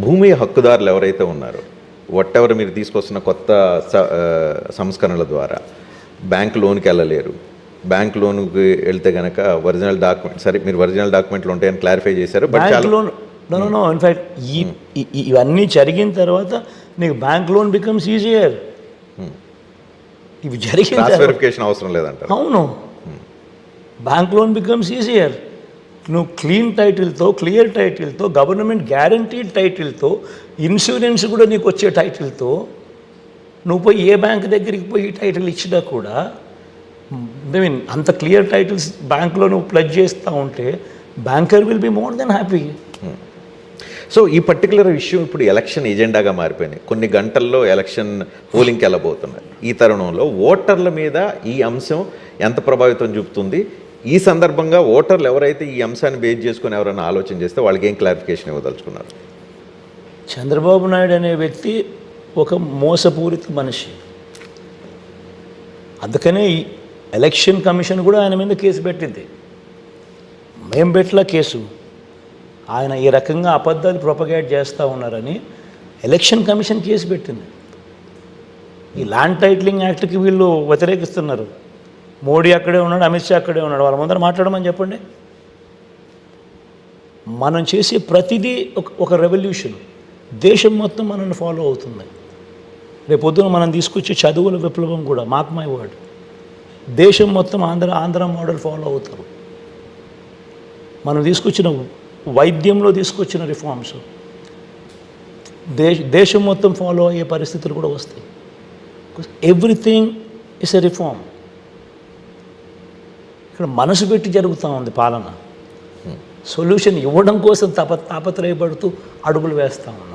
భూమి హక్కుదారులు ఎవరైతే ఉన్నారో వాటెవర్ మీరు తీసుకొస్తున్న కొత్త సంస్కరణల ద్వారా బ్యాంక్ లోన్కి వెళ్ళలేరు. బ్యాంక్ లోన్కి వెళ్తే కనుక ఒరిజినల్ డాక్యుమెంట్, సరే మీరు ఒరిజినల్ డాక్యుమెంట్లు ఉంటాయని క్లారిఫై చేశారు, బట్ చాలా నో ఇన్ఫ్యాక్ట్ ఇవన్నీ జరిగిన తర్వాత నీకు బ్యాంక్ లోన్ బికమ్స్ ఈజియర్. ఇవి జరిగిన వెరిఫికేషన్ అవసరం లేదంటారు. అవును, బ్యాంక్ లోన్ బికమ్స్ ఈజియర్. నువ్వు క్లీన్ టైటిల్తో, క్లియర్ టైటిల్తో, గవర్నమెంట్ గ్యారంటీడ్ టైటిల్తో, ఇన్సూరెన్స్ కూడా నీకు వచ్చే టైటిల్తో నువ్వు పోయి ఏ బ్యాంక్ దగ్గరికి పోయి టైటిల్ ఇచ్చినా కూడా, ఐ మీన్ అంత క్లియర్ టైటిల్స్ బ్యాంక్లో నువ్వు ప్లజ్ చేస్తూ ఉంటే banker will be more than happy. So ఈ పర్టికులర్ ఇష్యూ ఇప్పుడు ఎలక్షన్ ఎజెండాగా మారిపోయినాయి. కొన్ని గంటల్లో ఎలక్షన్ పోలింగ్కి వెళ్ళబోతున్నాయి. ఈ తరుణంలో ఓటర్ల మీద ఈ అంశం ఎంత ప్రభావితం చూపుతుంది? ఈ సందర్భంగా ఓటర్లు ఎవరైతే ఈ అంశాన్ని బేస్ చేసుకుని ఎవరైనా ఆలోచన చేస్తే వాళ్ళకి ఏం క్లారిఫికేషన్ ఇవ్వదలుచుకున్నారు? చంద్రబాబు నాయుడు అనే వ్యక్తి ఒక మోసపూరిత మనిషి. అందుకనే ఎలక్షన్ కమిషన్ కూడా ఆయన మీద కేసు పెట్టింది. మేం పెట్టలా కేసు, ఆయన ఈ రకంగా అబద్ధాలు ప్రొపగేట్ చేస్తూ ఉన్నారని ఎలక్షన్ కమిషన్ కేసు పెట్టింది. ఈ ల్యాండ్ టైటిలింగ్ యాక్ట్కి వీళ్ళు వ్యతిరేకిస్తున్నారు. మోడీ అక్కడే ఉన్నాడు, అమిత్ షా అక్కడే ఉన్నాడు, వాళ్ళ ముందర మాట్లాడమని చెప్పండి. మనం చేసే ప్రతిదీ ఒక రెవల్యూషన్. దేశం మొత్తం మనల్ని ఫాలో అవుతుంది. రేపొద్దున మనం తీసుకొచ్చే చదువుల విప్లవం కూడా, మార్క్ మై వర్డ్, దేశం మొత్తం ఆంధ్ర మోడల్ ఫాలో అవుతారు. మనం తీసుకొచ్చిన వైద్యంలో తీసుకొచ్చిన రిఫార్మ్స్ దేశం మొత్తం ఫాలో అయ్యే పరిస్థితులు కూడా వస్తాయి. Everything is a reform. ఇక్కడ మనసు పెట్టి జరుగుతూ ఉంది పాలన. సొల్యూషన్ ఇవ్వడం కోసం తాపత్రయపడుతూ అడుగులు వేస్తూ ఉన్నాం.